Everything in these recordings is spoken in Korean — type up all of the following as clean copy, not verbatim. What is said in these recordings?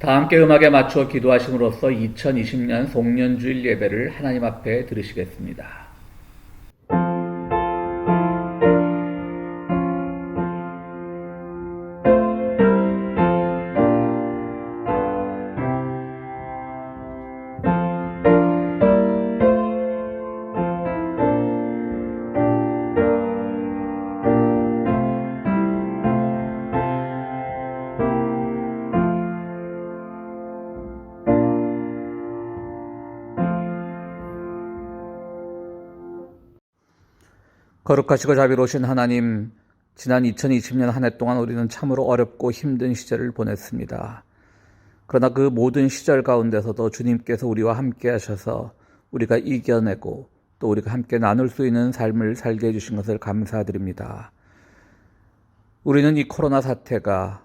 다 함께 음악에 맞춰 기도하심으로써 2020년 송년주일 예배를 하나님 앞에 드리시겠습니다. 거룩하시고 자비로우신 하나님, 지난 2020년 한 해 동안 우리는 참으로 어렵고 힘든 시절을 보냈습니다. 그러나 그 모든 시절 가운데서도 주님께서 우리와 함께 하셔서 우리가 이겨내고 또 우리가 함께 나눌 수 있는 삶을 살게 해주신 것을 감사드립니다. 우리는 이 코로나 사태가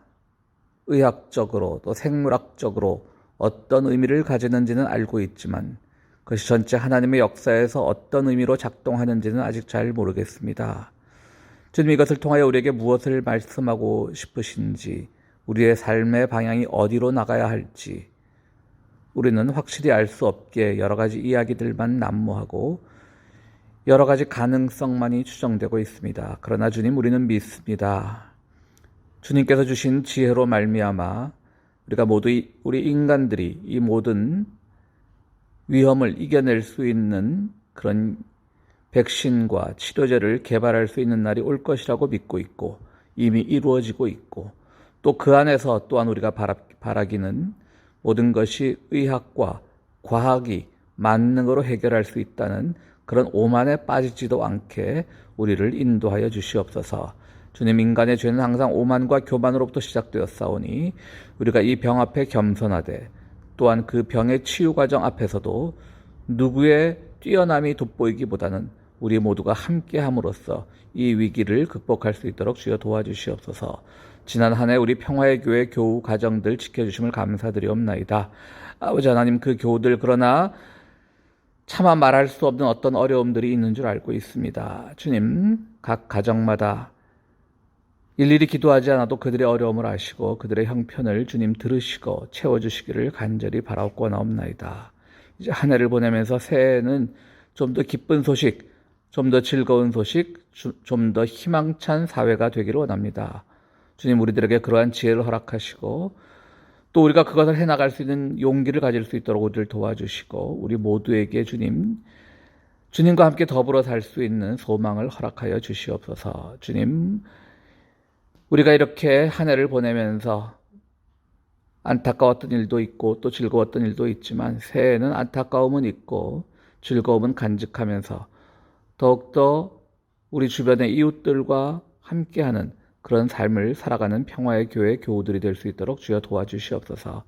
의학적으로 또 생물학적으로 어떤 의미를 가지는지는 알고 있지만 그것이 전체 하나님의 역사에서 어떤 의미로 작동하는지는 아직 잘 모르겠습니다. 주님, 이것을 통하여 우리에게 무엇을 말씀하고 싶으신지, 우리의 삶의 방향이 어디로 나가야 할지 우리는 확실히 알 수 없게 여러 가지 이야기들만 난무하고 여러 가지 가능성만이 추정되고 있습니다. 그러나 주님, 우리는 믿습니다. 주님께서 주신 지혜로 말미암아 우리가 모두 우리 인간들이 이 모든 위험을 이겨낼 수 있는 그런 백신과 치료제를 개발할 수 있는 날이 올 것이라고 믿고 있고 이미 이루어지고 있고 또 그 안에서 또한 우리가 바라기는 모든 것이 의학과 과학이 만능으로 해결할 수 있다는 그런 오만에 빠지지도 않게 우리를 인도하여 주시옵소서. 주님, 인간의 죄는 항상 오만과 교만으로부터 시작되었사오니 우리가 이 병 앞에 겸손하되 또한 그 병의 치유 과정 앞에서도 누구의 뛰어남이 돋보이기보다는 우리 모두가 함께함으로써 이 위기를 극복할 수 있도록 주여 도와주시옵소서. 지난 한 해 우리 평화의 교회 교우 가정들 지켜주심을 감사드리옵나이다. 아버지 하나님, 그 교우들 그러나 차마 말할 수 없는 어떤 어려움들이 있는 줄 알고 있습니다. 주님, 각 가정마다 일일이 기도하지 않아도 그들의 어려움을 아시고 그들의 형편을 주님 들으시고 채워주시기를 간절히 바라옵나이다. 이제 한 해를 보내면서 새해에는 좀 더 기쁜 소식, 좀 더 즐거운 소식, 좀 더 희망찬 사회가 되기를 원합니다. 주님, 우리들에게 그러한 지혜를 허락하시고 또 우리가 그것을 해나갈 수 있는 용기를 가질 수 있도록 우리를 도와주시고 우리 모두에게 주님과 함께 더불어 살 수 있는 소망을 허락하여 주시옵소서. 주님, 우리가 이렇게 한 해를 보내면서 안타까웠던 일도 있고 또 즐거웠던 일도 있지만 새해에는 안타까움은 있고 즐거움은 간직하면서 더욱더 우리 주변의 이웃들과 함께하는 그런 삶을 살아가는 평화의 교회 교우들이 될 수 있도록 주여 도와주시옵소서.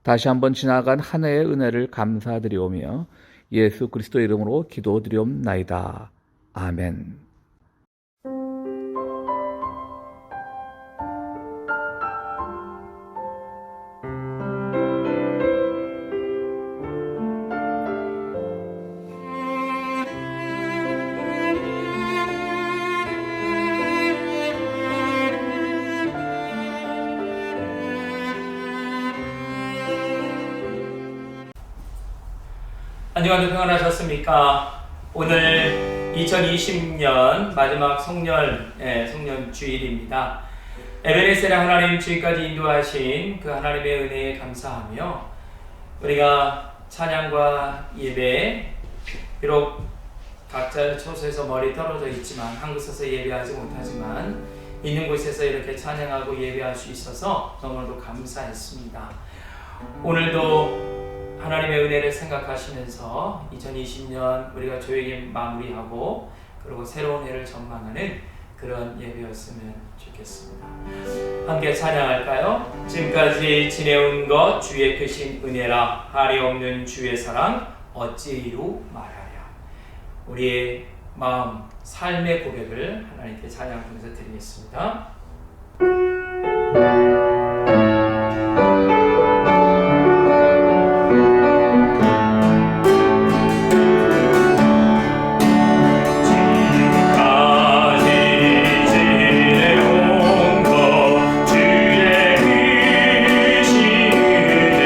다시 한번 지나간 한 해의 은혜를 감사드리오며 예수 그리스도 이름으로 기도드리옵나이다. 아멘. 한 주간도 평안하셨습니까? 오늘 2020년 마지막 송년 주일입니다. 에베네셀의 하나님 지금까지 인도하신 그 하나님의 은혜에 감사하며 우리가 찬양과 예배, 비록 각자 처소에서 멀리 떨어져 있지만 한 곳에서 예배하지 못하지만 있는 곳에서 이렇게 찬양하고 예배할 수 있어서 너무나도 감사했습니다. 오늘도 하나님의 은혜를 생각하시면서 2020년 우리가 조용히 마무리하고 그리고 새로운 해를 전망하는 그런 예배였으면 좋겠습니다. 함께 찬양할까요? 지금까지 지내온 것 주의 크신 은혜라 할이 없는 주의 사랑 어찌 이루 말하랴. 우리의 마음, 삶의 고백을 하나님께 찬양 통해서 드리겠습니다. 주의 크신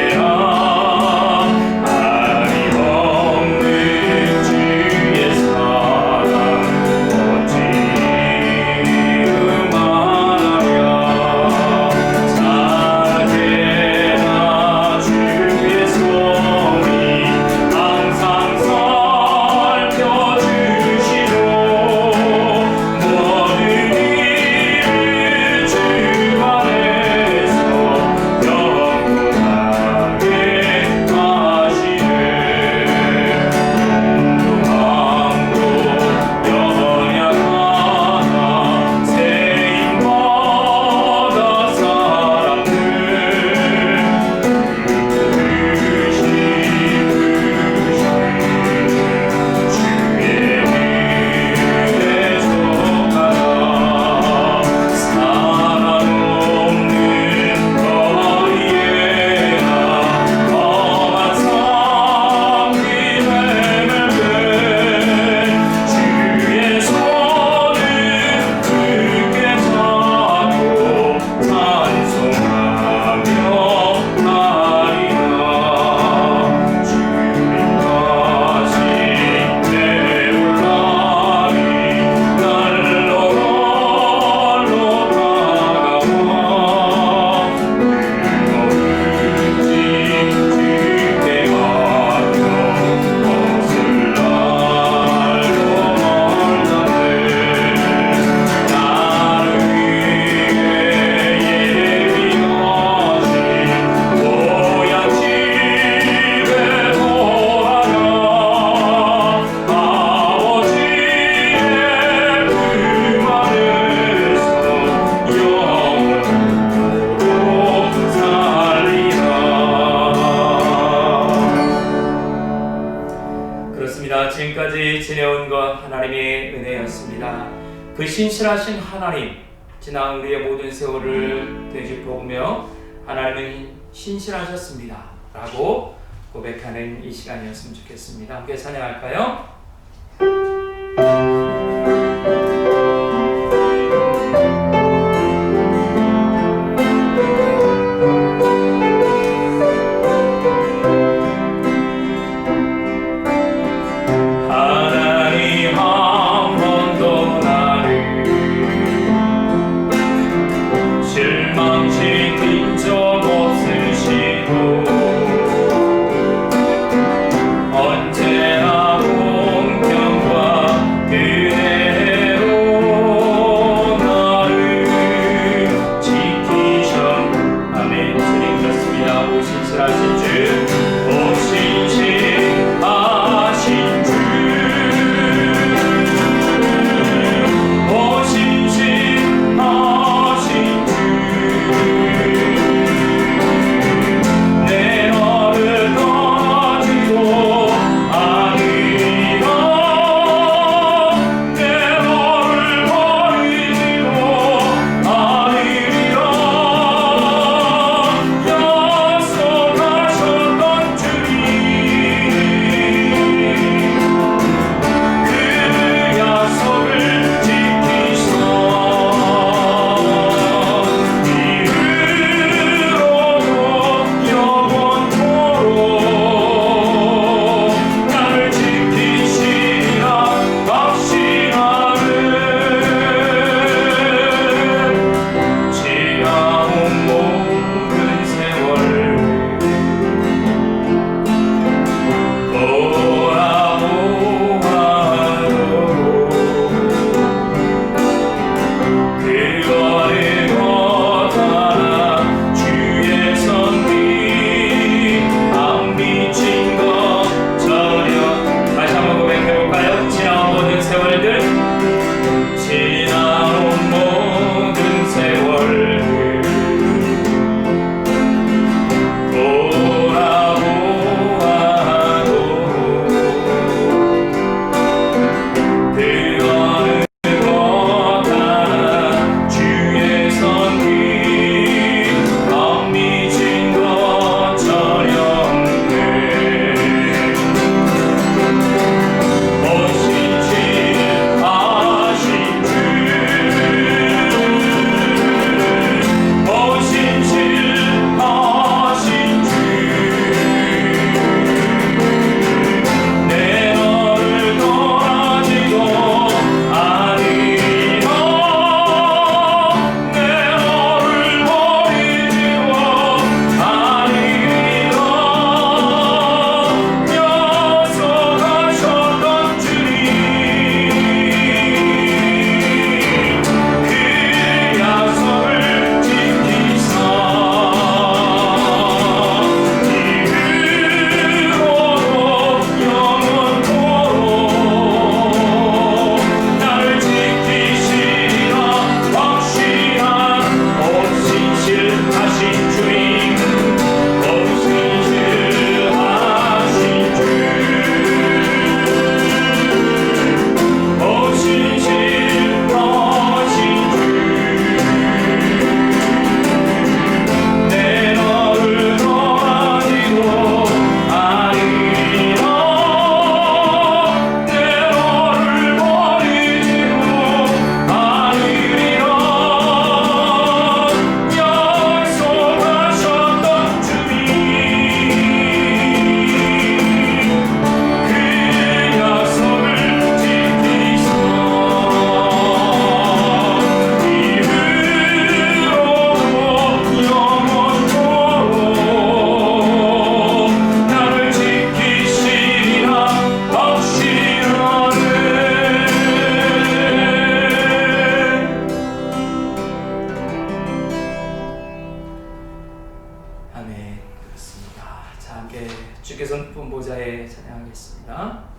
지금까지 지내온 것 하나님의 은혜였습니다. 그 신실하신 하나님, 지난 우리의 모든 세월을 되짚어보며 하나님은 신실하셨습니다 라고 고백하는 이 시간이었으면 좋겠습니다. 함께 찬양할까요? 주께서 높은 보좌에 찬양하겠습니다.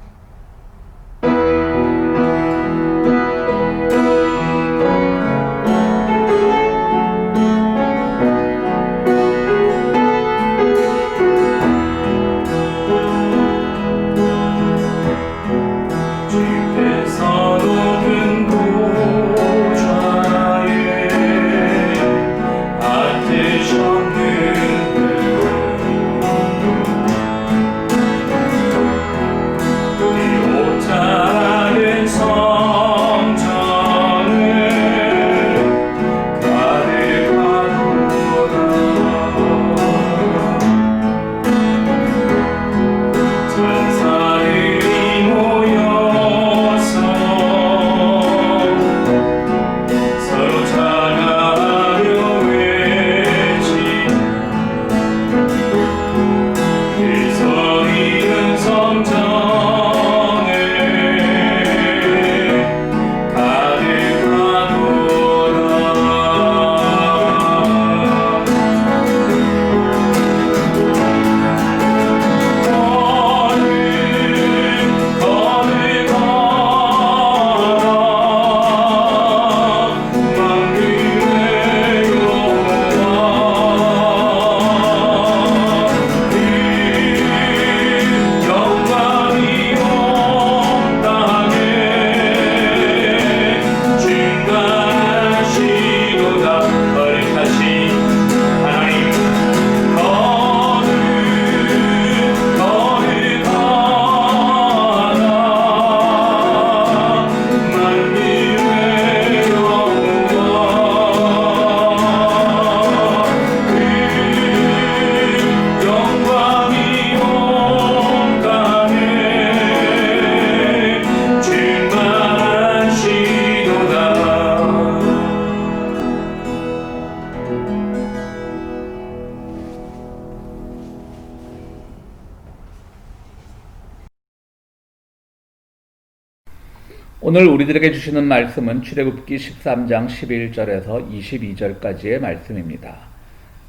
오늘 우리들에게 주시는 말씀은 출애굽기 13장 11절에서 22절까지의 말씀입니다.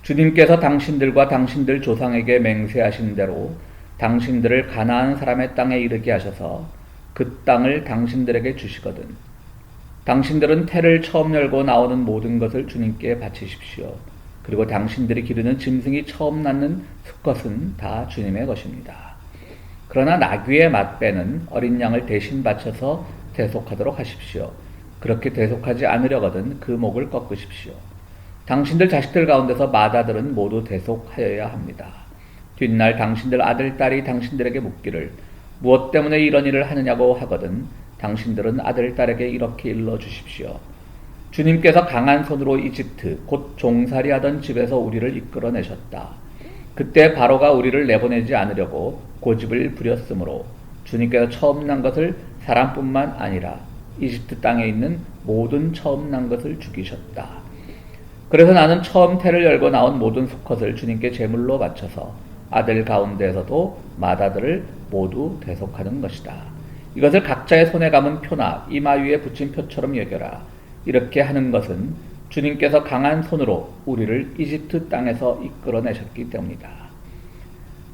주님께서 당신들과 당신들 조상에게 맹세하신 대로 당신들을 가나안 사람의 땅에 이르게 하셔서 그 땅을 당신들에게 주시거든. 당신들은 태를 처음 열고 나오는 모든 것을 주님께 바치십시오. 그리고 당신들이 기르는 짐승이 처음 낳는 수컷은 다 주님의 것입니다. 그러나 나귀의 맏배는 어린 양을 대신 바쳐서 대속하도록 하십시오. 그렇게 대속하지 않으려거든 그 목을 꺾으십시오. 당신들 자식들 가운데서 맏아들은 모두 대속하여야 합니다. 뒷날 당신들 아들, 딸이 당신들에게 묻기를 무엇 때문에 이런 일을 하느냐고 하거든 당신들은 아들, 딸에게 이렇게 일러주십시오. 주님께서 강한 손으로 이집트 곧 종살이 하던 집에서 우리를 이끌어내셨다. 그때 바로가 우리를 내보내지 않으려고 고집을 부렸으므로 주님께서 처음 난 것을 사람뿐만 아니라 이집트 땅에 있는 모든 처음 난 것을 죽이셨다. 그래서 나는 처음 태를 열고 나온 모든 수컷을 주님께 제물로 바쳐서 아들 가운데에서도 맏아들을 모두 대속하는 것이다. 이것을 각자의 손에 감은 표나 이마 위에 붙인 표처럼 여겨라. 이렇게 하는 것은 주님께서 강한 손으로 우리를 이집트 땅에서 이끌어내셨기 때문이다.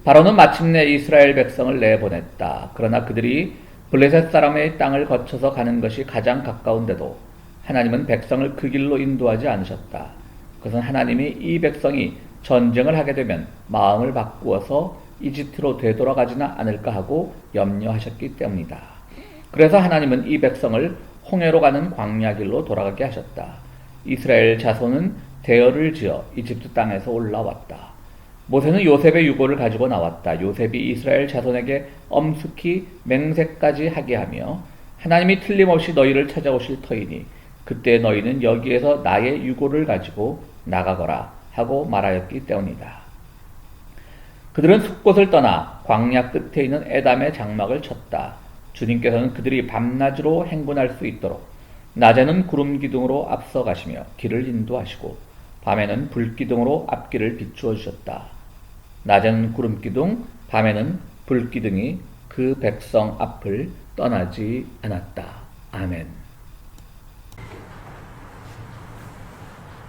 바로는 마침내 이스라엘 백성을 내보냈다. 그러나 그들이 블레셋 사람의 땅을 거쳐서 가는 것이 가장 가까운데도 하나님은 백성을 그 길로 인도하지 않으셨다. 그것은 하나님이 이 백성이 전쟁을 하게 되면 마음을 바꾸어서 이집트로 되돌아가지는 않을까 하고 염려하셨기 때문이다. 그래서 하나님은 이 백성을 홍해로 가는 광야길로 돌아가게 하셨다. 이스라엘 자손은 대열을 지어 이집트 땅에서 올라왔다. 모세는 요셉의 유고를 가지고 나왔다. 요셉이 이스라엘 자손에게 엄숙히 맹세까지 하게 하며 하나님이 틀림없이 너희를 찾아오실 터이니 그때 너희는 여기에서 나의 유고를 가지고 나가거라 하고 말하였기 때문이다. 그들은 숲곳을 떠나 광야 끝에 있는 에담의 장막을 쳤다. 주님께서는 그들이 밤낮으로 행군할 수 있도록 낮에는 구름 기둥으로 앞서 가시며 길을 인도하시고 밤에는 불 기둥으로 앞길을 비추어 주셨다. 낮에는 구름 기둥, 밤에는 불 기둥이 그 백성 앞을 떠나지 않았다. 아멘.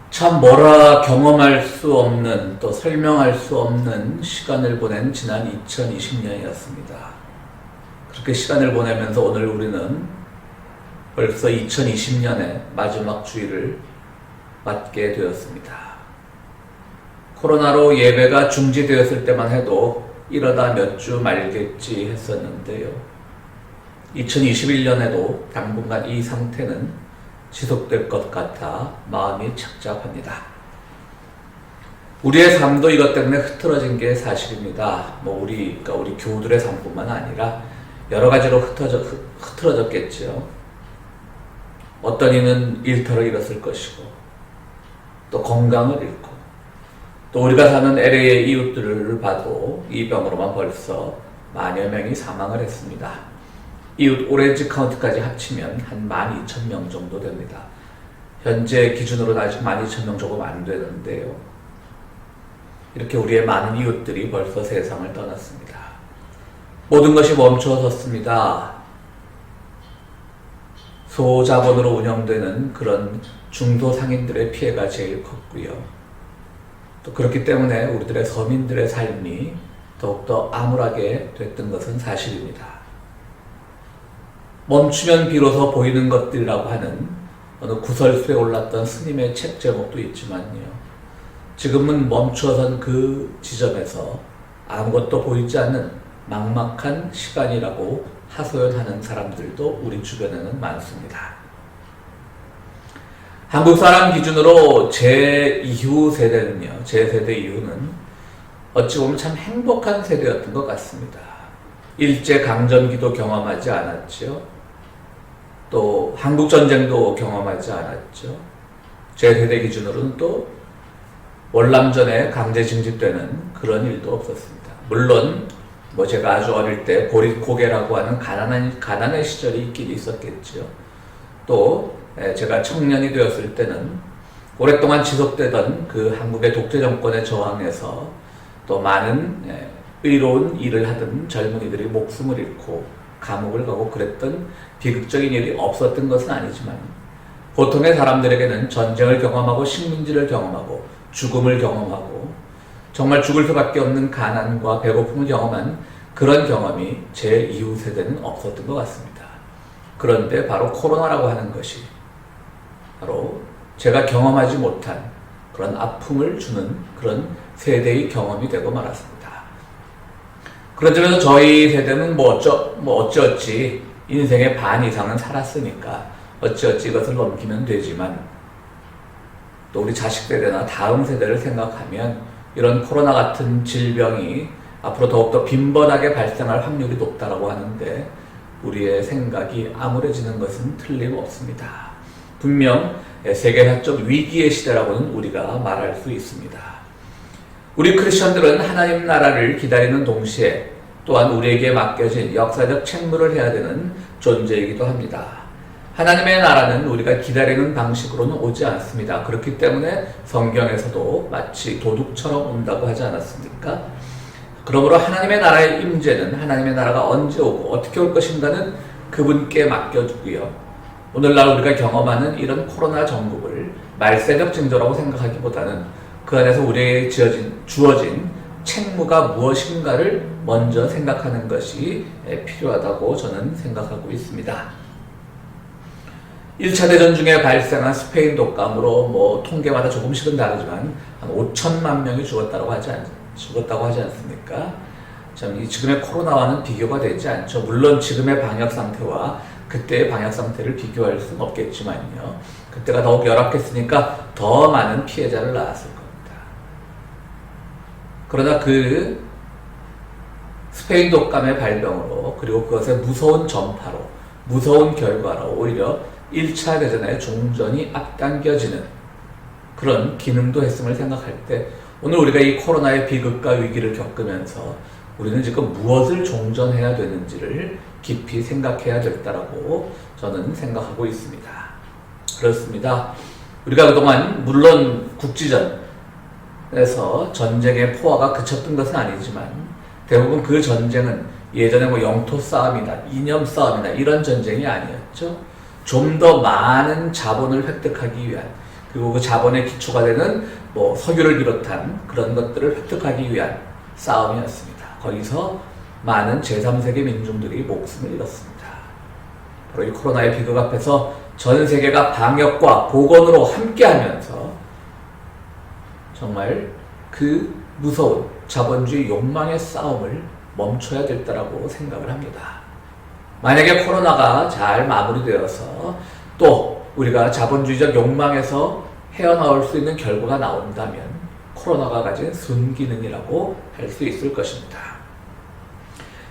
참 뭐라 경험할 수 없는 또 설명할 수 없는 시간을 보낸 지난 2020년이었습니다. 그렇게 시간을 보내면서 오늘 우리는 벌써 2020년의 마지막 주일을 맞게 되었습니다. 코로나로 예배가 중지되었을 때만 해도 이러다 몇 주 말겠지 했었는데요. 2021년에도 당분간 이 상태는 지속될 것 같아 마음이 착잡합니다. 우리의 삶도 이것 때문에 흐트러진 게 사실입니다. 우리 교우들의 삶뿐만 아니라 여러 가지로 흐트러졌겠죠. 어떤 이는 일터를 잃었을 것이고, 또 건강을 잃고, 또 우리가 사는 LA의 이웃들을 봐도 이 병으로만 벌써 만여 명이 사망을 했습니다. 이웃 오렌지 카운티까지 합치면 한 12,000명 정도 됩니다. 현재 기준으로는 아직 12,000명 조금 안 되는데요. 이렇게 우리의 많은 이웃들이 벌써 세상을 떠났습니다. 모든 것이 멈춰섰습니다. 소자본으로 운영되는 그런 중소상인들의 피해가 제일 컸고요. 또 그렇기 때문에 우리들의 서민들의 삶이 더욱더 암울하게 됐던 것은 사실입니다. 멈추면 비로소 보이는 것들이라고 하는 어느 구설수에 올랐던 스님의 책 제목도 있지만요. 지금은 멈춰선 그 지점에서 아무것도 보이지 않는 막막한 시간이라고 하소연하는 사람들도 우리 주변에는 많습니다. 한국 사람 기준으로 제2후 세대는요, 제 세대 이후는 어찌 보면 참 행복한 세대였던 것 같습니다. 일제강점기도 경험하지 않았죠. 또 한국전쟁도 경험하지 않았죠. 제 세대 기준으로는 또 월남전에 강제 징집되는 그런 일도 없었습니다. 물론 제가 아주 어릴 때 고리고개라고 하는 가난의 시절이 있긴 있었겠죠. 또 제가 청년이 되었을 때는 오랫동안 지속되던 그 한국의 독재 정권에 저항해서 또 많은 의로운 일을 하던 젊은이들이 목숨을 잃고 감옥을 가고 그랬던 비극적인 일이 없었던 것은 아니지만 보통의 사람들에게는 전쟁을 경험하고 식민지를 경험하고 죽음을 경험하고 정말 죽을 수밖에 없는 가난과 배고픔을 경험한 그런 경험이 제 이후 세대는 없었던 것 같습니다. 그런데 바로 코로나라고 하는 것이 바로 제가 경험하지 못한 그런 아픔을 주는 그런 세대의 경험이 되고 말았습니다. 그런 점에서 저희 세대는 어찌어찌 인생의 반 이상은 살았으니까 어찌어찌 이것을 넘기면 되지만 또 우리 자식 세대나 다음 세대를 생각하면 이런 코로나 같은 질병이 앞으로 더욱더 빈번하게 발생할 확률이 높다라고 하는데 우리의 생각이 암울해지는 것은 틀림없습니다. 분명 세계사적 위기의 시대라고는 우리가 말할 수 있습니다. 우리 크리스천들은 하나님 나라를 기다리는 동시에 또한 우리에게 맡겨진 역사적 책무를 해야 되는 존재이기도 합니다. 하나님의 나라는 우리가 기다리는 방식으로는 오지 않습니다. 그렇기 때문에 성경에서도 마치 도둑처럼 온다고 하지 않았습니까? 그러므로 하나님의 나라의 임재는 하나님의 나라가 언제 오고 어떻게 올 것인가는 그분께 맡겨두고요. 오늘날 우리가 경험하는 이런 코로나 전국을 말세적 징조라고 생각하기보다는 그 안에서 우리에게 주어진 책무가 무엇인가를 먼저 생각하는 것이 필요하다고 저는 생각하고 있습니다. 1차 대전 중에 발생한 스페인 독감으로 통계마다 조금씩은 다르지만 한 5천만 명이 죽었다고 하지 않습니까? 참 지금의 코로나와는 비교가 되지 않죠. 물론 지금의 방역 상태와 그때의 방역 상태를 비교할 수는 없겠지만요. 그때가 더욱 열악했으니까 더 많은 피해자를 낳았을 겁니다. 그러나 그 스페인 독감의 발병으로 그리고 그것의 무서운 전파로 무서운 결과로 오히려 1차 대전의 종전이 앞당겨지는 그런 기능도 했음을 생각할 때 오늘 우리가 이 코로나의 비극과 위기를 겪으면서 우리는 지금 무엇을 종전해야 되는지를 깊이 생각해야 됐다라고 저는 생각하고 있습니다. 그렇습니다. 우리가 그동안 물론 국지전에서 전쟁의 포화가 그쳤던 것은 아니지만 대부분 그 전쟁은 예전에 영토 싸움이나 이념 싸움이나 이런 전쟁이 아니었죠. 좀 더 많은 자본을 획득하기 위한 그리고 그 자본의 기초가 되는 석유를 비롯한 그런 것들을 획득하기 위한 싸움이었습니다. 거기서 많은 제3세계 민중들이 목숨을 잃었습니다. 바로 이 코로나의 비극 앞에서 전 세계가 방역과 보건으로 함께하면서 정말 그 무서운 자본주의 욕망의 싸움을 멈춰야 될 때라고 생각을 합니다. 만약에 코로나가 잘 마무리되어서 또 우리가 자본주의적 욕망에서 헤어나올 수 있는 결과가 나온다면 코로나가 가진 순기능이라고 할 수 있을 것입니다.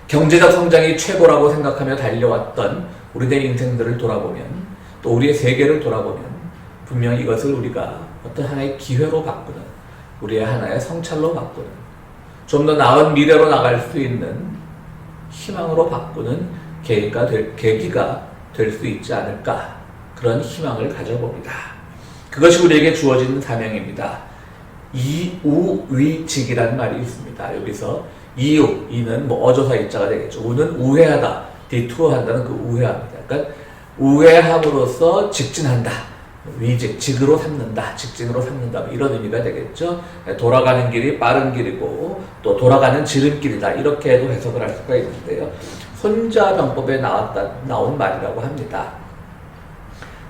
경제적 성장이 최고라고 생각하며 달려왔던 우리의 인생들을 돌아보면 또 우리의 세계를 돌아보면 분명히 이것을 우리가 어떤 하나의 기회로 바꾸는 우리의 하나의 성찰로 바꾸는 좀 더 나은 미래로 나갈 수 있는 희망으로 바꾸는 계기가 될 수 있지 않을까 그런 희망을 가져봅니다. 그것이 우리에게 주어진 사명입니다. 이우위직이라는 말이 있습니다. 여기서 이는 어조사 이자가 되겠죠. 우는 우회하다, 디투어한다는 그 우회합니다. 그러니까 우회함으로써 직진한다. 위직, 직으로 삼는다, 직진으로 삼는다 이런 의미가 되겠죠. 돌아가는 길이 빠른 길이고 또 돌아가는 지름길이다 이렇게도 해석을 할 수가 있는데요. 손자병법에 나온 말이라고 합니다.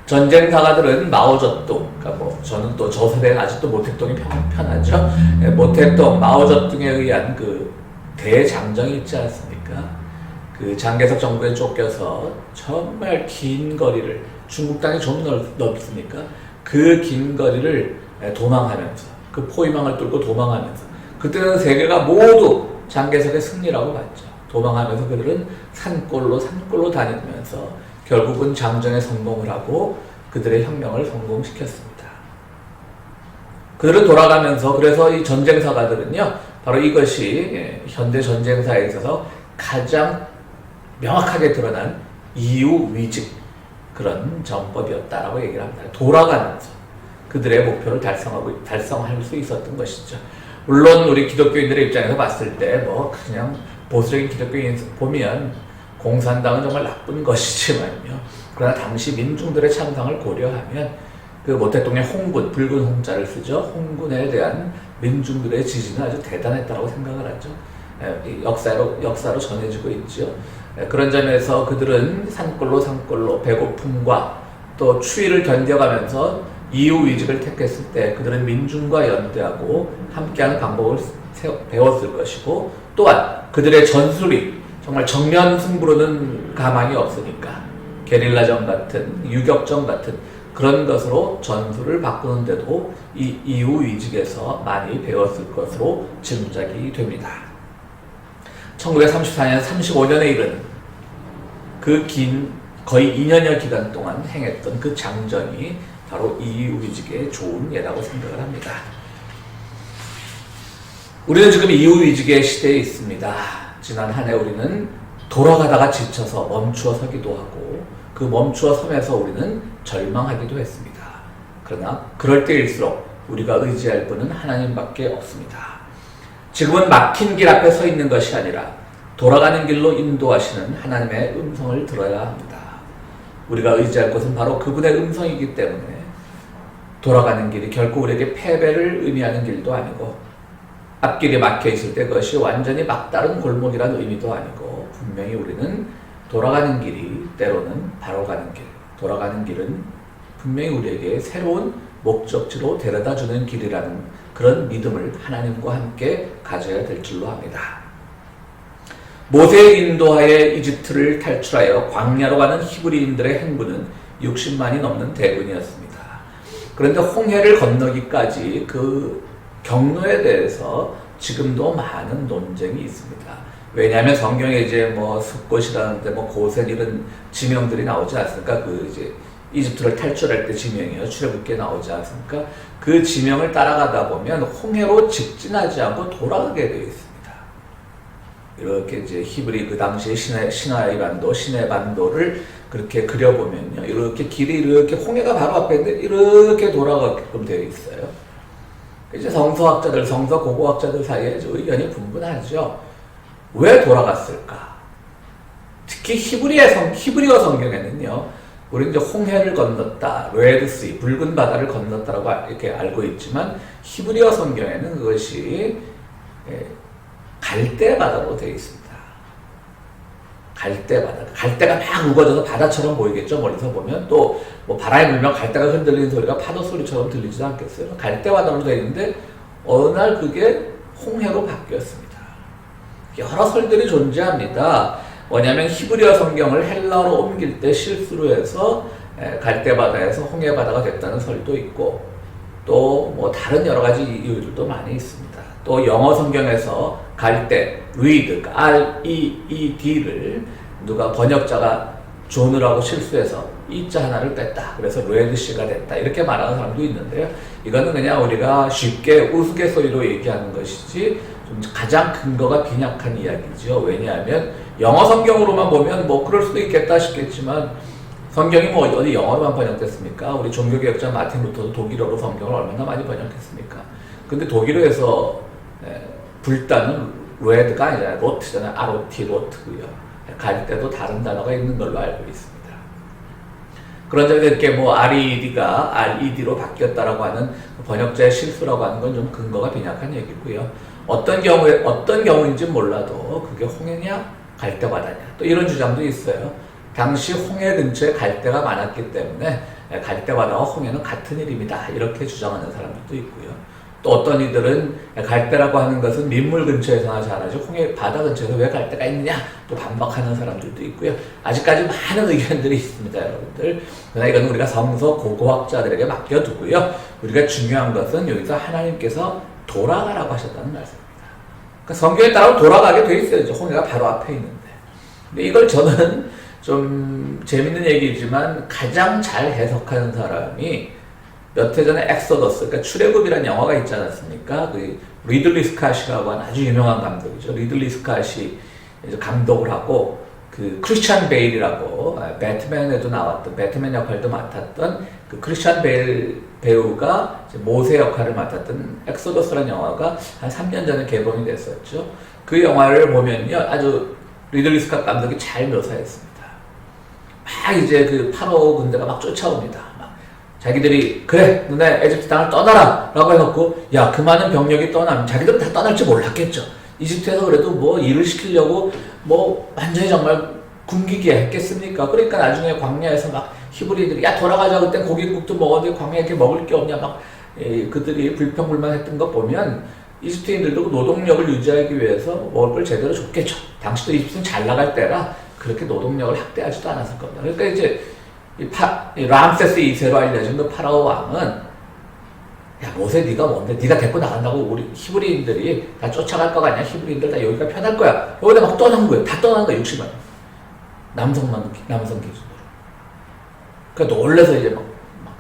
전쟁사가들은 마오쩌둥, 그러니까 저는 또 저 세대는 아직도 모택동이 편하죠. 모택동, 마오쩌둥에 의한 그 대장정이 있지 않습니까? 그 장개석 정부에 쫓겨서 정말 긴 거리를 중국 땅이 좀 넓습니까? 그 긴 거리를 도망하면서 그 포위망을 뚫고 도망하면서 그때는 세계가 모두 장개석의 승리라고 봤죠. 도망하면서 그들은 산골로 다니면서 결국은 장정에 성공을 하고 그들의 혁명을 성공시켰습니다. 그들은 돌아가면서 그래서 이 전쟁사가들은요 바로 이것이 현대 전쟁사에 있어서 가장 명확하게 드러난 이우위직 그런 전법이었다라고 얘기를 합니다. 돌아가면서 그들의 목표를 달성할 수 있었던 것이죠. 물론 우리 기독교인들의 입장에서 봤을 때 그냥 보수적인 기독교인 보면 공산당은 정말 나쁜 것이지만요. 그러나 당시 민중들의 참상을 고려하면 그 모 대통령 홍군, 붉은 홍자를 쓰죠. 홍군에 대한 민중들의 지지는 아주 대단했다고 생각을 하죠. 역사로 전해지고 있죠. 그런 점에서 그들은 산골로 배고픔과 또 추위를 견뎌가면서 이후위직을 택했을 때 그들은 민중과 연대하고 함께하는 방법을 배웠을 것이고, 또한 그들의 전술이 정말 정면 승부로는 가망이 없으니까 게릴라전 같은 유격전 같은 그런 것으로 전술을 바꾸는데도 이 이후위직에서 많이 배웠을 것으로 짐작이 됩니다. 1934년 35년에 이른 그 긴 거의 2년여 기간 동안 행했던 그 장전이 바로 이후위직의 좋은 예라고 생각을 합니다. 우리는 지금 이후위직의 시대에 있습니다. 지난 한 해 우리는 돌아가다가 지쳐서 멈추어 서기도 하고, 그 멈추어 서면서 우리는 절망하기도 했습니다. 그러나 그럴 때일수록 우리가 의지할 분은 하나님밖에 없습니다. 지금은 막힌 길 앞에 서 있는 것이 아니라 돌아가는 길로 인도하시는 하나님의 음성을 들어야 합니다. 우리가 의지할 것은 바로 그분의 음성이기 때문에 돌아가는 길이 결코 우리에게 패배를 의미하는 길도 아니고, 앞길이 막혀 있을 때 그것이 완전히 막다른 골목이라는 의미도 아니고, 분명히 우리는 돌아가는 길이 때로는 바로 가는 길, 돌아가는 길은 분명히 우리에게 새로운 목적지로 데려다주는 길이라는 그런 믿음을 하나님과 함께 가져야 될 줄로 합니다. 모세의 인도하에 이집트를 탈출하여 광야로 가는 히브리인들의 행군은 60만이 넘는 대군이었습니다. 그런데 홍해를 건너기까지 그 경로에 대해서 지금도 많은 논쟁이 있습니다. 왜냐하면 성경에 이제 뭐 숲곳이라는데 뭐 고센 이런 지명들이 나오지 않습니까? 그 이제 이집트를 탈출할 때 지명이요. 출애굽기에 나오지 않습니까? 그 지명을 따라가다 보면 홍해로 직진하지 않고 돌아가게 되어 있습니다. 이렇게 이제 히브리 그 당시에 시나이 반도, 시내 반도를 그렇게 그려보면요. 이렇게 길이 이렇게 홍해가 바로 앞에 있는데 이렇게 돌아가게끔 되어 있어요. 이제 성서학자들, 성서 고고학자들 사이에 의견이 분분하죠. 왜 돌아갔을까? 특히 히브리어 성경에는요, 우리 이제 홍해를 건넜다, 레드시, 붉은 바다를 건넜다라고 이렇게 알고 있지만, 히브리어 성경에는 그것이 갈대 바다로 되어 있습니다. 갈대 바다. 갈대가 막 우거져서 바다처럼 보이겠죠, 멀리서 보면. 또 뭐 바람이 불면 갈대가 흔들리는 소리가 파도 소리처럼 들리지도 않겠어요. 갈대 바다로 되어 있는데 어느 날 그게 홍해로 바뀌었습니다. 여러 설들이 존재합니다. 뭐냐면 히브리어 성경을 헬라어로 옮길 때 실수로 해서 갈대 바다에서 홍해 바다가 됐다는 설도 있고, 또 뭐 다른 여러 가지 이유들도 많이 있습니다. 또 영어 성경에서 갈대, reed, R-E-E-D를 누가 번역자가 존으라고 실수해서 이자 하나를 뺐다. 그래서 레드시가 됐다. 이렇게 말하는 사람도 있는데요. 이거는 그냥 우리가 쉽게 우스갯소리로 얘기하는 것이지 좀 가장 근거가 빈약한 이야기죠. 왜냐하면 영어 성경으로만 보면 뭐 그럴 수도 있겠다 싶겠지만, 성경이 뭐 어디 영어로만 번역됐습니까? 우리 종교개혁자 마틴 루터도 독일어로 성경을 얼마나 많이 번역했습니까? 근데 독일어에서 불단은 레드가 아니라 로트잖아요. ROT, 로트고요. 갈 때도 다른 단어가 있는 걸로 알고 있습니다. 그런 점에서 이렇게 뭐 RED가 RED로 바뀌었다라고 하는 번역자의 실수라고 하는 건 좀 근거가 빈약한 얘기고요. 어떤 경우인지 몰라도 그게 홍해냐 갈대바다냐 또 이런 주장도 있어요. 당시 홍해 근처에 갈대가 많았기 때문에 갈대바다와 홍해는 같은 이름이다 이렇게 주장하는 사람들도 있고요. 또 어떤 이들은 갈대라고 하는 것은 민물 근처에서나 자라지 홍해 바다 근처에서 왜 갈대가 있느냐 또 반박하는 사람들도 있고요. 아직까지 많은 의견들이 있습니다, 여러분들. 그러나 이건 우리가 성서 고고학자들에게 맡겨두고요. 우리가 중요한 것은 여기서 하나님께서 돌아가라고 하셨다는 말씀입니다. 그러니까 성경에 따라 돌아가게 돼 있어요. 홍해가 바로 앞에 있는데. 근데 이걸 저는 좀 재밌는 얘기지만 가장 잘 해석하는 사람이 몇 해 전에 엑소더스, 그러니까 출애굽이라는 영화가 있지 않았습니까? 그 리들리 스캇이라고 하는 아주 유명한 감독이죠. 리들리 스캇이 감독을 하고 그 크리스찬 베일이라고 배트맨에도 나왔던 배트맨 역할도 맡았던 그 크리스찬 베일 배우가 모세 역할을 맡았던 엑소더스라는 영화가 한 3년 전에 개봉이 됐었죠. 그 영화를 보면요, 아주 리들리 스캇 감독이 잘 묘사했습니다. 막 이제 그 파라오 군대가 막 쫓아옵니다. 막 자기들이 그래 너네 에집트 땅을 떠나라 라고 해놓고 야 그 많은 병력이 떠나면 자기들은 다 떠날지 몰랐겠죠. 이집트에서 그래도 뭐 일을 시키려고 뭐 완전히 정말 굶기게 했겠습니까? 그러니까 나중에 광야에서 막 히브리들이 야 돌아가자 그때 고깃국도 먹었는데 광야에 이렇게 먹을 게 없냐 막 그들이 불평불만했던 거 보면 이집트인들도 노동력을 유지하기 위해서 먹을 걸 제대로 줬겠죠. 당시도 이집트는 잘 나갈 때라 그렇게 노동력을 학대하지도 않았을 겁니다. 그러니까 이제 이 람세스 2세로 알려진 그 파라오 왕은 야 모세 네가 뭔데 네가 데리고 나간다고 우리 히브리인들이 다 쫓아갈 거 아니야. 히브리인들 다 여기가 편할 거야. 여기다 막 떠난 거예요. 다 떠난 거야. 60만 남성 기준으로. 그러니까 놀래서 이제 막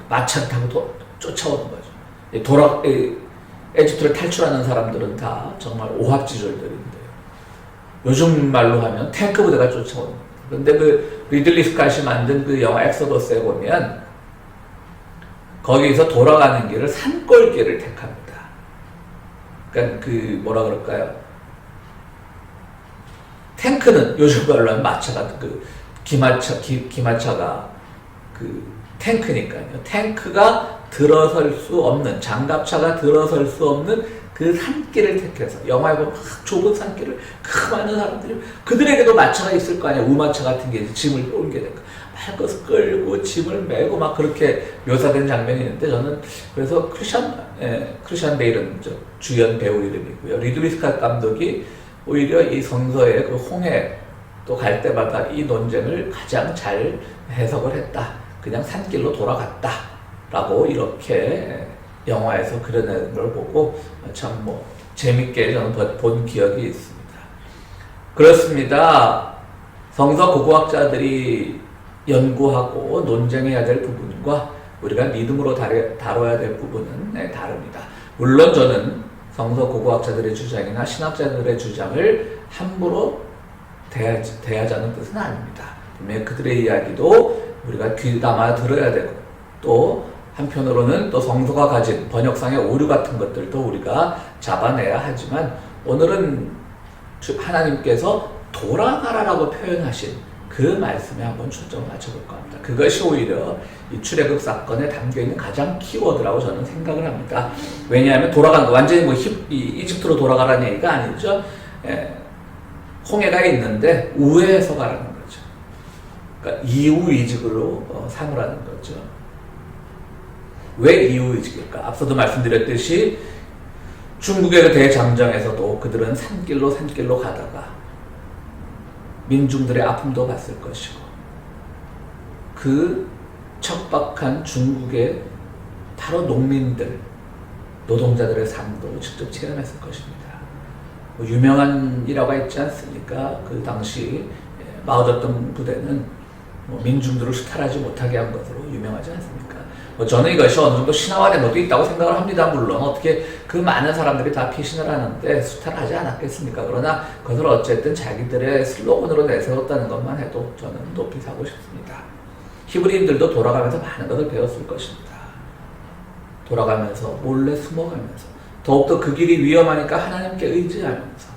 마차 타고 쫓아오는 거죠. 에집트를 탈출하는 사람들은 다 정말 오합지졸들인데요. 요즘 말로 하면 탱크 부대가 쫓아오는 거예요. 그런데 그 리들리 스캇이 만든 그 영화 엑소더스에 보면 거기서 돌아가는 길을 산골길을 택합니다. 그러니까 그 뭐라 그럴까요? 탱크는 요즘 말로 하면 마차가 그 기마차가 그 탱크니까요. 탱크가 들어설 수 없는 장갑차가 들어설 수 없는 그 산길을 택해서 영화에 보면 막 좁은 산길을 그 많은 사람들이 그들에게도 마차가 있을 거 아니야. 우마차 같은 게 짐을 옮겨야 되니까 막 그것을 끌고 짐을 메고 막 그렇게 묘사된 장면이 있는데 저는 그래서 크리스찬 베일은 주연 배우 이름이고요. 리들리 스캇 감독이 오히려 이 성서의 그 홍해 또 갈 때마다 이 논쟁을 가장 잘 해석을 했다. 그냥 산길로 돌아갔다. 라고 이렇게 영화에서 그려낸 걸 보고 참 뭐 재밌게 저는 본 기억이 있습니다. 그렇습니다. 성서 고고학자들이 연구하고 논쟁해야 될 부분과 우리가 믿음으로 다뤄야 될 부분은 다릅니다. 물론 저는 성서 고고학자들의 주장이나 신학자들의 주장을 함부로 대하자는 뜻은 아닙니다. 분명히 그들의 이야기도 우리가 귀담아 들어야 되고 또 한편으로는 또 성서가 가진 번역상의 오류 같은 것들도 우리가 잡아내야 하지만 오늘은 하나님께서 돌아가라라고 표현하신 그 말씀에 한번 초점을 맞춰볼까 합니다. 그것이 오히려 이 출애굽 사건에 담겨있는 가장 키워드라고 저는 생각을 합니다. 왜냐하면 돌아간 거 완전히 뭐 이집트로 돌아가라는 얘기가 아니죠. 홍해가 있는데 우회해서 가라는 거죠. 그러니까 이후이직으로 삼으라는 거죠. 왜 이후이직일까? 앞서도 말씀드렸듯이 중국의 그 대장정에서도 그들은 산길로 가다가 민중들의 아픔도 봤을 것이고 그 척박한 중국의 바로 농민들, 노동자들의 삶도 직접 체험했을 것입니다. 뭐 유명한 일화가 있지 않습니까? 그 당시 마오쩌둥 부대는 뭐 민중들을 수탈하지 못하게 한 것으로 유명하지 않습니까? 뭐 저는 이것이 어느 정도 신화화된 것도 있다고 생각을 합니다. 물론 어떻게 그 많은 사람들이 다 피신을 하는데 수탈하지 않았겠습니까? 그러나 그것을 어쨌든 자기들의 슬로건으로 내세웠다는 것만 해도 저는 높이 사고 싶습니다. 히브리인들도 돌아가면서 많은 것을 배웠을 것입니다. 돌아가면서 몰래 숨어가면서 더욱더 그 길이 위험하니까 하나님께 의지하면서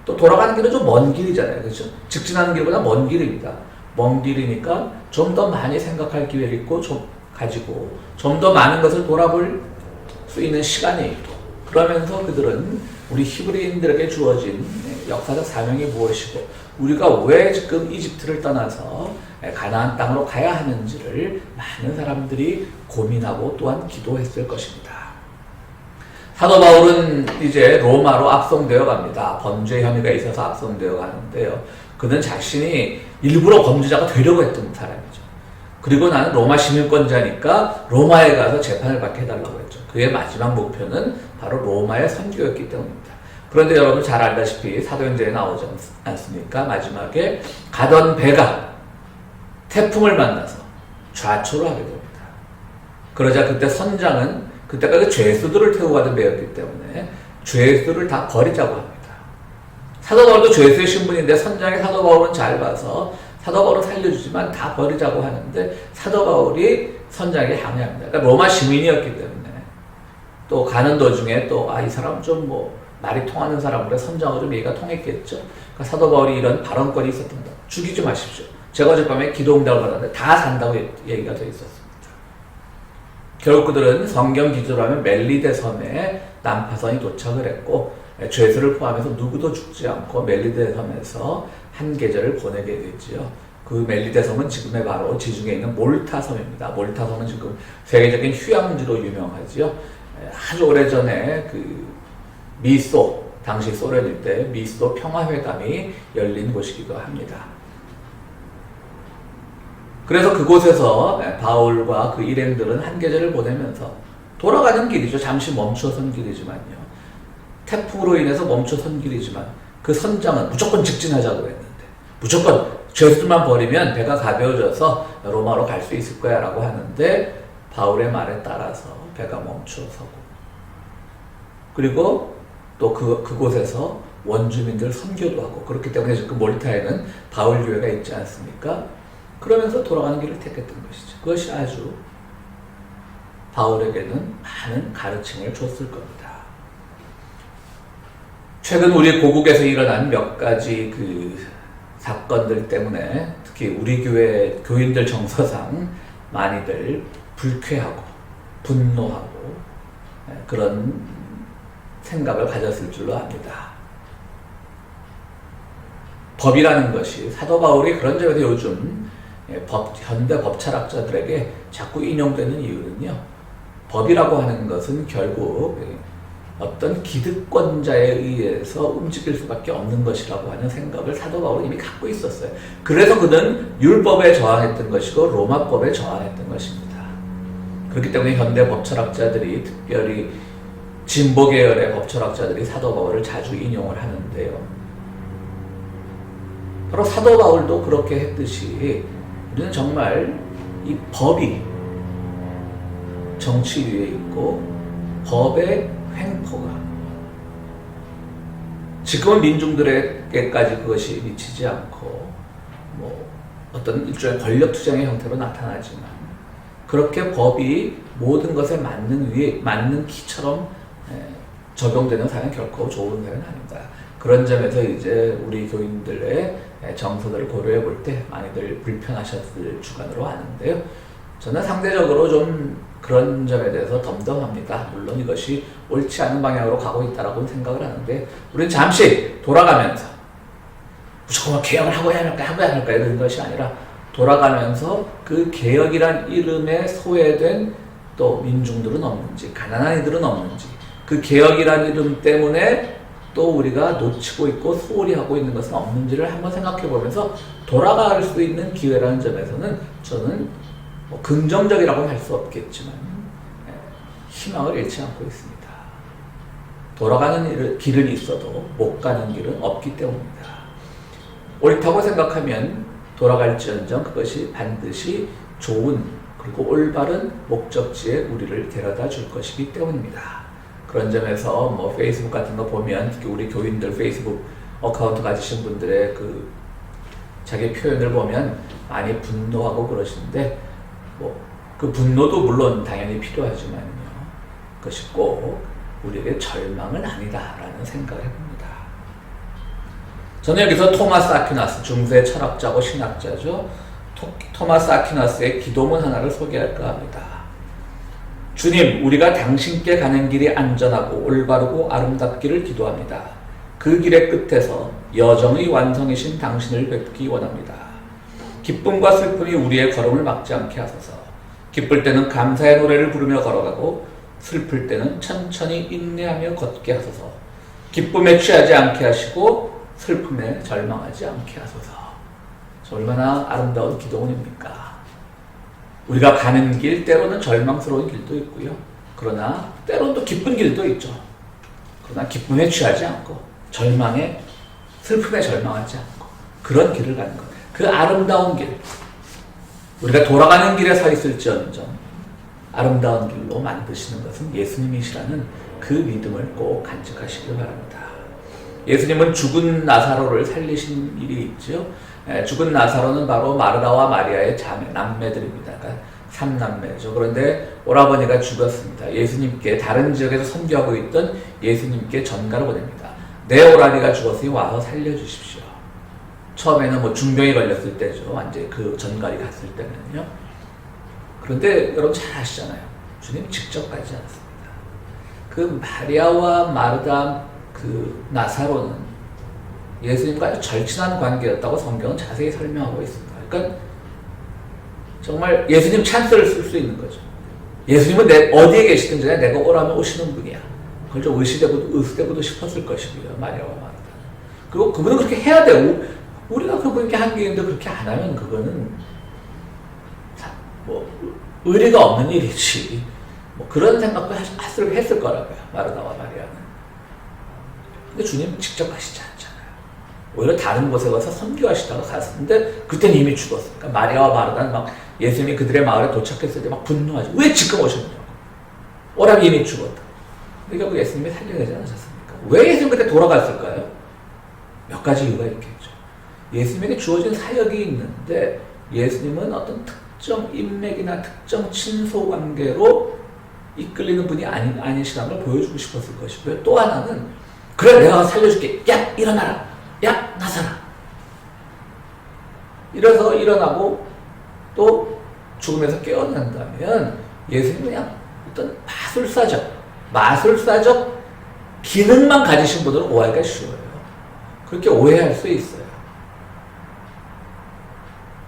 또 돌아가는 길은 좀 먼 길이잖아요. 그렇죠? 직진하는 길보다 먼 길입니다. 먼 길이니까 좀 더 많이 생각할 기회를 있고 가지고 좀 더 많은 것을 돌아볼 수 있는 시간이 있고 그러면서 그들은 우리 히브리인들에게 주어진 역사적 사명이 무엇이고 우리가 왜 지금 이집트를 떠나서 가나안 땅으로 가야 하는지를 많은 사람들이 고민하고 또한 기도했을 것입니다. 사도 바울은 이제 로마로 압송되어 갑니다. 범죄 혐의가 있어서 압송되어 가는데요. 그는 자신이 일부러 범죄자가 되려고 했던 사람이죠. 그리고 나는 로마 시민권자니까 로마에 가서 재판을 받게 해달라고 했죠. 그의 마지막 목표는 바로 로마의 선교였기 때문입니다. 그런데 여러분 잘 알다시피 사도행전에 나오지 않습니까? 마지막에 가던 배가 태풍을 만나서 좌초를 하게 됩니다. 그러자 그때 선장은 그때까지 죄수들을 태우고 가던 배였기 때문에 죄수를 다 버리자고 합니다. 사도 바울도 죄수의 신분인데 선장이 사도 바울은 잘 봐서 사도 바울은 살려주지만 다 버리자고 하는데 사도 바울이 선장에게 항의합니다. 그러니까 로마 시민이었기 때문에 또 가는 도중에 또 이 사람 좀 뭐 말이 통하는 사람으로 선장으로 좀 얘기가 통했겠죠. 그러니까 사도 바울이 이런 발언권이 있었던 거. 죽이지 마십시오. 제가 어젯밤에 기도 응답을 받았는데 다 산다고 얘기가 되어 있었습니다. 결국 그들은 성경 기조로 하면 멜리데 섬에 난파선이 도착을 했고 죄수를 포함해서 누구도 죽지 않고 멜리데 섬에서 한 계절을 보내게 됐지요. 그 멜리데 섬은 지금의 바로 지중해에 있는 몰타 섬입니다. 몰타 섬은 지금 세계적인 휴양지로 유명하지요. 아주 오래전에 그 미소, 당시 소련일 때 미소 평화회담이 열린 곳이기도 합니다. 그래서 그곳에서 바울과 그 일행들은 한 계절을 보내면서 돌아가는 길이죠. 잠시 멈춰선 길이지만요. 태풍으로 인해서 멈춰선 길이지만 그 선장은 무조건 직진하자고 했는데 무조건 죄수들만 버리면 배가 가벼워져서 로마로 갈 수 있을 거야 라고 하는데 바울의 말에 따라서 배가 멈춰서고 그리고 또 그곳에서 원주민들 선교도 하고 그렇기 때문에 지금 몰타에는 바울 교회가 있지 않습니까? 그러면서 돌아가는 길을 택했던 것이죠. 그것이 아주 바울에게는 많은 가르침을 줬을 겁니다. 최근 우리 고국에서 일어난 몇 가지 그 사건들 때문에 특히 우리 교회 교인들 정서상 많이들 불쾌하고 분노하고 그런 생각을 가졌을 줄로 압니다. 법이라는 것이 사도 바울이 그런 점에서 요즘 현대 법철학자들에게 자꾸 인용되는 이유는요. 법이라고 하는 것은 결국 어떤 기득권자에 의해서 움직일 수밖에 없는 것이라고 하는 생각을 사도 바울은 이미 갖고 있었어요. 그래서 그는 율법에 저항했던 것이고 로마법에 저항했던 것입니다. 그렇기 때문에 현대 법철학자들이 특별히 진보 계열의 법철학자들이 사도 바울을 자주 인용을 하는데요. 바로 사도 바울도 그렇게 했듯이 우리는 정말 이 법이 정치 위에 있고 법의 횡포가 지금은 민중들에게까지 그것이 미치지 않고 뭐 어떤 일종의 권력 투쟁의 형태로 나타나지만 그렇게 법이 모든 것에 맞는 키처럼 적용되는 사회는 결코 좋은 사회는 아닙니다. 그런 점에서 이제 우리 교인들의 정서들을 고려해 볼 때 많이들 불편하셨을 주간으로 아는데요. 저는 상대적으로 좀 그런 점에 대해서 덤덤합니다. 물론 이것이 옳지 않은 방향으로 가고 있다라고 생각을 하는데 우리는 잠시 돌아가면서 무조건 개혁을 하고 해야 할까 이런 것이 아니라 돌아가면서 그 개혁이란 이름에 소외된 또 민중들은 없는지 가난한 이들은 없는지 그 개혁이란 이름 때문에 또 우리가 놓치고 있고 소홀히 하고 있는 것은 없는지를 한번 생각해 보면서 돌아갈 수 있는 기회라는 점에서는 저는 뭐 긍정적이라고는 할 수 없겠지만 희망을 잃지 않고 있습니다. 돌아가는 길은 있어도 못 가는 길은 없기 때문입니다. 옳다고 생각하면 돌아갈지언정 그것이 반드시 좋은 그리고 올바른 목적지에 우리를 데려다 줄 것이기 때문입니다. 그런 점에서 뭐 페이스북 같은 거 보면 특히 우리 교인들 페이스북 어카운트 가지신 분들의 그 자기 표현을 보면 많이 분노하고 그러시는데 뭐 그 분노도 물론 당연히 필요하지만요. 그것이 꼭 우리에게 절망은 아니다라는 생각을 해봅니다. 저는 여기서 토마스 아퀴나스 중세 철학자고 신학자죠. 토마스 아퀴나스의 기도문 하나를 소개할까 합니다. 주님, 우리가 당신께 가는 길이 안전하고 올바르고 아름답기를 기도합니다. 그 길의 끝에서 여정의 완성이신 당신을 뵙기 원합니다. 기쁨과 슬픔이 우리의 걸음을 막지 않게 하소서. 기쁠 때는 감사의 노래를 부르며 걸어가고 슬플 때는 천천히 인내하며 걷게 하소서. 기쁨에 취하지 않게 하시고 슬픔에 절망하지 않게 하소서. 얼마나 아름다운 기도문입니까? 우리가 가는 길 때로는 절망스러운 길도 있고요. 그러나 때로는 또 기쁜 길도 있죠. 그러나 기쁨에 취하지 않고 절망에 슬픔에 절망하지 않고 그런 길을 가는 것. 그 아름다운 길. 우리가 돌아가는 길에 서 있을지언정 아름다운 길로 만드시는 것은 예수님이시라는 그 믿음을 꼭 간직하시길 바랍니다. 예수님은 죽은 나사로를 살리신 일이 있죠. 죽은 나사로는 바로 마르다와 마리아의 자매, 남매들입니다. 그러니까 삼남매죠. 그런데 오라버니가 죽었습니다. 예수님께 다른 지역에서 선교하고 있던 예수님께 전가를 보냅니다. 내 오라비가 죽었으니 와서 살려주십시오. 처음에는 뭐 중병이 걸렸을 때죠. 완전히 그 전갈이 갔을 때는요. 그런데 여러분 잘 아시잖아요. 주님 직접 가지 않습니다. 그 마리아와 마르다 그 나사로는 예수님과 아주 절친한 관계였다고 성경은 자세히 설명하고 있습니다. 그러니까 정말 예수님 찬스를 쓸 수 있는 거죠. 예수님은 어디에 계시든 간에 내가 오라면 오시는 분이야. 그걸 좀 의시되고도 싶었을 것이고요. 마리아와 마르다. 그리고 그분은 그렇게 해야 되고 우리가 그분께 한 게 있는데 그렇게 안 하면 그거는 뭐 의리가 없는 일이지. 뭐 그런 생각도 했을 거라고요. 마르다와 마리아는. 근데 주님 직접 가시지 않잖아요. 오히려 다른 곳에 가서 선교하시다가 갔는데 그때는 이미 죽었으니까 마리아와 마르다는 막 예수님이 그들의 마을에 도착했을 때 막 분노하죠. 왜 지금 오셨냐고. 오라비 이미 죽었다. 그러니까 예수님이 살려내지 않으셨습니까? 왜 예수님 그때 돌아갔을까요? 몇 가지 이유가 있겠죠. 예수님에게 주어진 사역이 있는데 예수님은 어떤 특정 인맥이나 특정 친소 관계로 이끌리는 분이 아니시라는 걸 보여주고 싶었을 것이고요. 또 하나는 그래 내가 살려줄게. 야 일어나라. 야 나서라. 이래서 일어나고 또 죽음에서 깨어난다면 예수님은 그냥 어떤 마술사적 기능만 가지신 분들은 오해하기가 쉬워요. 그렇게 오해할 수 있어요.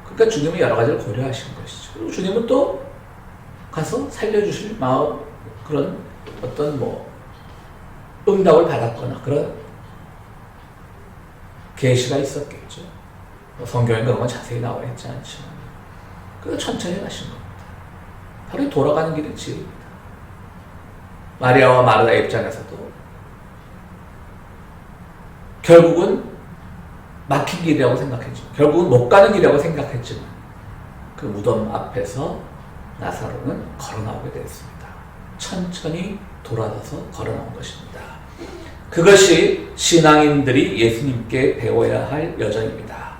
그러니까 주님은 여러 가지를 고려하신 것이죠. 그리고 주님은 또 가서 살려주실 마음, 그런 어떤 응답을 받았거나 그런 계시가 있었겠죠. 성경에 그런 건 자세히 나와 있지 않지만. 그래서 천천히 가신 겁니다. 바로 돌아가는 길이 지혜입니다. 마리아와 마르다 입장에서도 결국은 막힌 길이라고 생각했죠. 결국은 못 가는 길이라고 생각했지만 그 무덤 앞에서 나사로는 걸어 나오게 됐습니다. 천천히 돌아서서 걸어 나온 것입니다. 그것이 신앙인들이 예수님께 배워야 할 여정입니다.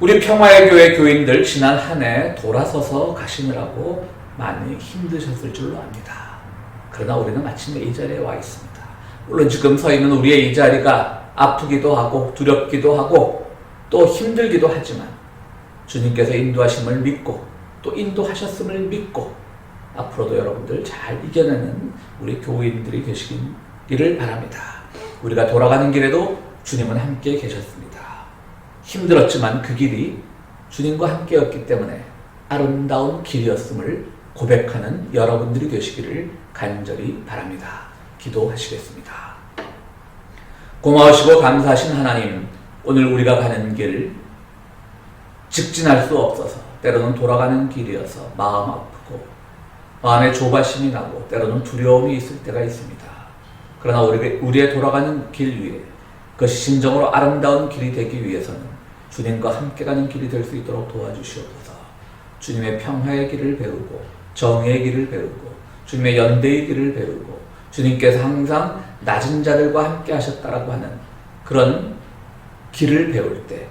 우리 평화의 교회 교인들 지난 한 해 돌아서서 가시느라고 많이 힘드셨을 줄로 압니다. 그러나 우리는 마침내 이 자리에 와 있습니다. 물론 지금 서 있는 우리의 이 자리가 아프기도 하고 두렵기도 하고 또 힘들기도 하지만 주님께서 인도하심을 믿고 또 인도하셨음을 믿고 앞으로도 여러분들 잘 이겨내는 우리 교인들이 되시기를 바랍니다. 우리가 돌아가는 길에도 주님은 함께 계셨습니다. 힘들었지만 그 길이 주님과 함께였기 때문에 아름다운 길이었음을 고백하는 여러분들이 되시기를 간절히 바랍니다. 기도하시겠습니다. 고마우시고 감사하신 하나님, 오늘 우리가 가는 길 직진할 수 없어서 때로는 돌아가는 길이어서 마음 아프고 마음에 조바심이 나고 때로는 두려움이 있을 때가 있습니다. 그러나 우리의 돌아가는 길 위에 그것이 진정으로 아름다운 길이 되기 위해서는 주님과 함께 가는 길이 될 수 있도록 도와주시옵소서. 주님의 평화의 길을 배우고 정의의 길을 배우고 주님의 연대의 길을 배우고 주님께서 항상 낮은 자들과 함께 하셨다라고 하는 그런 길을 배울 때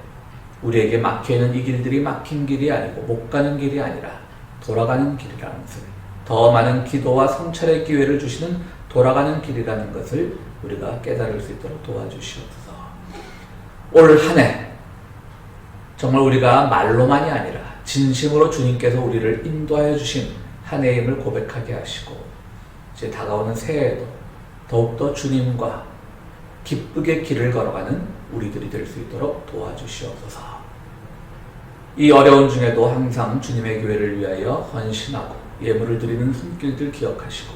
우리에게 막혀있는 이 길들이 막힌 길이 아니고 못 가는 길이 아니라 돌아가는 길이라는 것을, 더 많은 기도와 성찰의 기회를 주시는 돌아가는 길이라는 것을 우리가 깨달을 수 있도록 도와주시옵소서. 올 한 해 정말 우리가 말로만이 아니라 진심으로 주님께서 우리를 인도하여 주신 한 해임을 고백하게 하시고 이제 다가오는 새해에도 더욱더 주님과 기쁘게 길을 걸어가는 우리들이 될 수 있도록 도와주시옵소서. 이 어려운 중에도 항상 주님의 교회를 위하여 헌신하고 예물을 드리는 손길들 기억하시고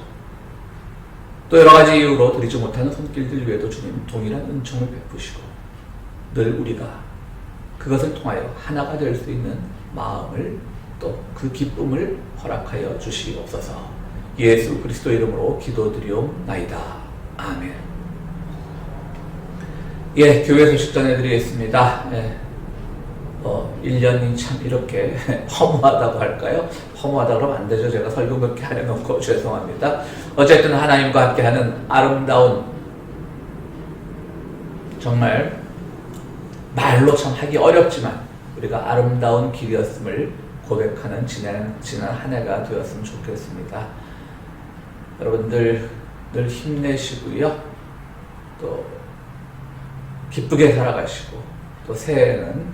또 여러 가지 이유로 드리지 못하는 손길들 위에도 주님 동일한 은총을 베푸시고 늘 우리가 그것을 통하여 하나가 될 수 있는 마음을 또 그 기쁨을 허락하여 주시옵소서. 예수 그리스도 이름으로 기도드리옵나이다. 아멘. 예, 교회 소식 전해드리겠습니다. 1년이 참 이렇게 허무하다고 할까요? 허무하다 그러면 안 되죠. 제가 설교 그렇게 안 해놓고 죄송합니다. 어쨌든 하나님과 함께하는 아름다운, 정말 말로 참 하기 어렵지만 우리가 아름다운 길이었음을 고백하는 지난 한 해가 되었으면 좋겠습니다. 여러분들 늘 힘내시고요. 또 기쁘게 살아가시고, 또 새해에는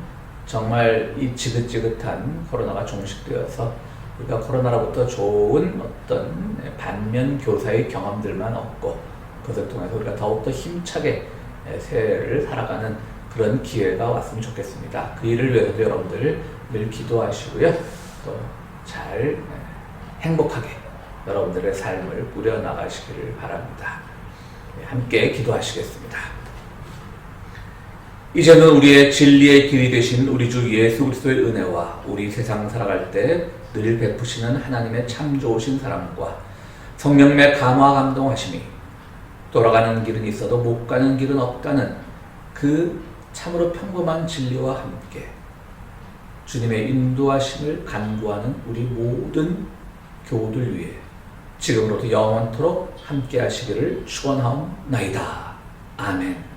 정말 이 지긋지긋한 코로나가 종식되어서 우리가 코로나로부터 좋은 어떤 반면 교사의 경험들만 얻고, 그것을 통해서 우리가 더욱더 힘차게 새해를 살아가는 그런 기회가 왔으면 좋겠습니다. 그 일을 위해서도 여러분들 늘 기도하시고요. 또 잘 행복하게 여러분들의 삶을 꾸려나가시기를 바랍니다. 함께 기도하시겠습니다. 이제는 우리의 진리의 길이 되신 우리 주 예수 그리스도의 은혜와 우리 세상 살아갈 때 늘 베푸시는 하나님의 참 좋으신 사랑과 성령의 감화 감동하심이, 돌아가는 길은 있어도 못 가는 길은 없다는 그 참으로 평범한 진리와 함께 주님의 인도하심을 간구하는 우리 모든 교우들 위해 지금으로부터 영원토록 함께 하시기를 축원하옵나이다. 아멘.